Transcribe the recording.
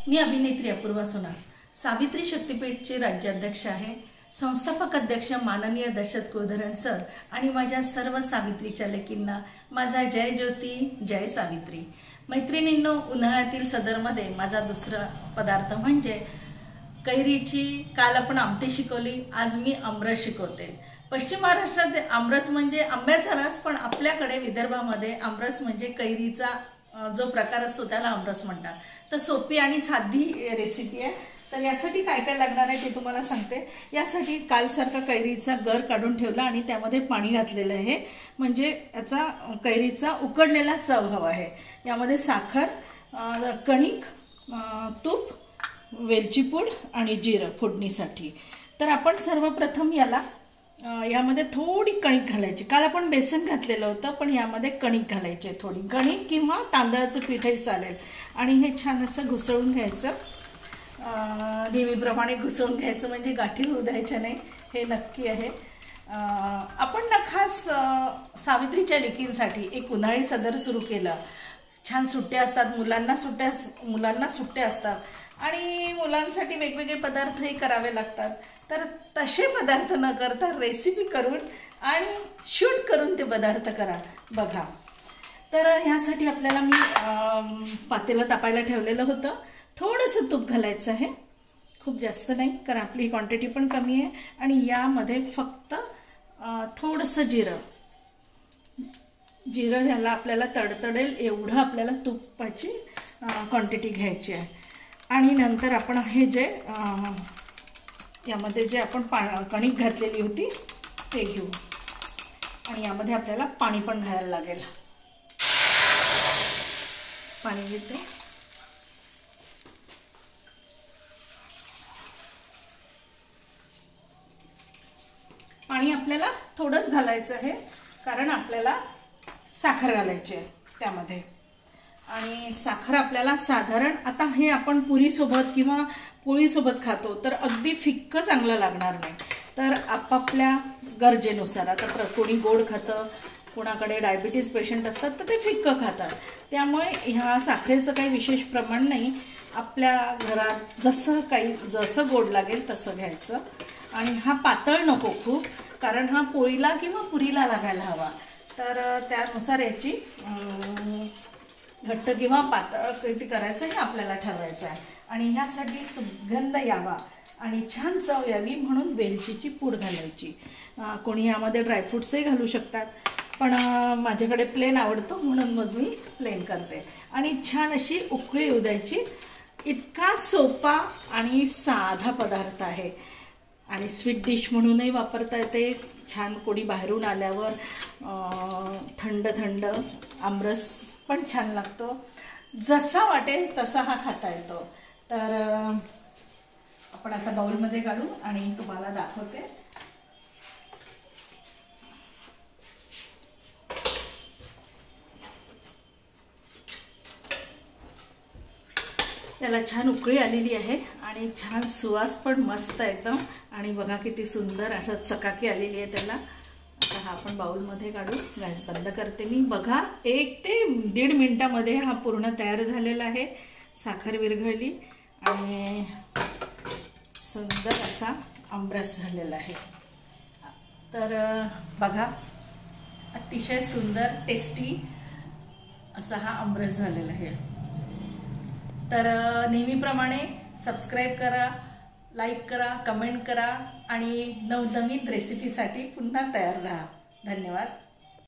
मी अभिनेत्री अपूर्वा सोनार, सावित्री शक्तीपीठचे राज्याध्यक्ष आहे, संस्थापक अध्यक्ष माननीय दशरथ कुलधरण सर आणि माझ्या सर्व सावित्रीच्या लेकींना माझा जय ज्योती जय सावित्री। मैत्रिणींनो, उन्हाळ्यातील सदरमध्ये माझा दुसरा पदार्थ म्हणजे कैरीची। काल आपण आमटी शिकवली, आज मी आमरस शिकवते। पश्चिम महाराष्ट्रात आमरस म्हणजे आंब्याचा रस, पण आपल्याकडे विदर्भामध्ये आमरस म्हणजे कैरीचा जो प्रकार असतो त्याला आमरस म्हणतात। तर सोपी आणि साधी रेसिपी आहे। तर यासाठी काय काय लागणार आहे ते तुम्हाला सांगते। यासाठी कालसारखा कैरीचा गर काढून ठेवला आणि त्यामध्ये पाणी घातलेलं आहे, म्हणजे याचा कैरीचा उकडलेला चव हवा आहे। यामध्ये साखर, कणिक, तूप, वेलची पूड आणि जिरं फोडणीसाठी। तर आपण सर्वप्रथम यामध्ये थोडी कणिक घालायची। काल आपण बेसन घातलेलं होतं, पण यामध्ये कणिक घालायची, थोडी कणिक किंवा तांदळाचं पीठही चालेल। आणि हे छान असं घुसळून घ्यायचं, नेहमीप्रमाणे घुसळून घ्यायचं, म्हणजे गाठी होऊ द्यायच्या नाही, हे नक्की आहे। आपण ना खास सावित्रीच्या लेकींसाठी एक उन्हाळी सदर सुरू केलं। छान सुट्ट्या असतात, मुलांना सुट्ट्या असतात आणि मुलांसाठी वेगवेगळे पदार्थही करावे लागतात। तर तसे पदार्थ न करता रेसिपी करून आणि शूट करून ते पदार्थ करा बघा। तर ह्यासाठी आपल्याला मी पातेलं तापायला ठेवलेलं होतं। थोडंसं तूप घालायचं आहे, खूप जास्त नाही, कारण आपली क्वांटिटी पण कमी आहे। आणि यामध्ये फक्त थोडंसं जिरं ह्याला आपल्याला तडतडेल एवढं आपल्याला तुपाची क्वांटिटी घ्यायची आहे। आणि नंतर आपण हे जे यामध्ये जे आपण कणिक घातलेली होती ते घेऊ आणि यामध्ये आपल्याला पाणी पण घालायला लागेल। पाणी घेते, पाणी आपल्याला थोडंच घालायचं आहे, कारण आपल्याला साखर घालायची आहे त्यामध्ये। आणि साखर आपल्याला साधारण, आता हे आपण पुरीसोबत किंवा पोळीसोबत खातो तर अगदी फिक्कं चांगलं लागणार नाही, तर आपापल्या गरजेनुसार। आता कोणी गोड खातं, कोणाकडे डायबिटीज पेशंट असतात तर ते फिक्कं खातात, त्यामुळे ह्या साखरेचं काही विशेष प्रमाण नाही। आपल्या घरात जसं गोड लागेल तसं घ्यायचं। आणि हा पातळ नको खूप, कारण हा पोळीला किंवा पुरीला लागायला हवा, तर त्यानुसार याची घट्ट किंवा पातळ किती करायचं हे आपल्याला ठरवायचं आहे। आणि ह्यासाठी सुगंध यावा आणि छान चव यावी म्हणून वेलचीची पूड घालायची। कोणी यामध्ये ड्रायफ्रुट्सही घालू शकतात, पण माझ्याकडे प्लेन आवडतो म्हणून मग मी प्लेन करते। आणि छान अशी उकळी येऊ द्यायची। इतका सोपा आणि साधा पदार्थ आहे आणि स्वीट डिश म्हणूनही वापरता येते। छान कोणी बाहेरून आल्यावर थंड थंड आमरस पण छान लागतो, जसा वाटेल तसा हा खाता येतो। तर आपण आता बाउलमध्ये काढू आणि तुम्हाला दाखवते। त्याला छान उकळी आलेली आहे आणि छान सुवास पण मस्त एकदम, आणि बघा किती सुंदर अशा चकाकी आलेली आहे त्याला। आता हा आपण बाउलमध्ये काढू, गॅस बंद करते मी। बघा 1 ते 1.5 मिनिटामध्ये हा पूर्ण तयार झालेला आहे। साखर विरघळली आणि सुंदर असा आमरस झालेला आहे। तर बघा, अतिशय सुंदर टेस्टी असा हा आमरस झालेला आहे। तर नेहमीप्रमाणे सबस्क्राईब करा, लाईक करा, कमेंट करा आणि नवनवीन रेसिपीसाठी पुन्हा तयार राहा। धन्यवाद।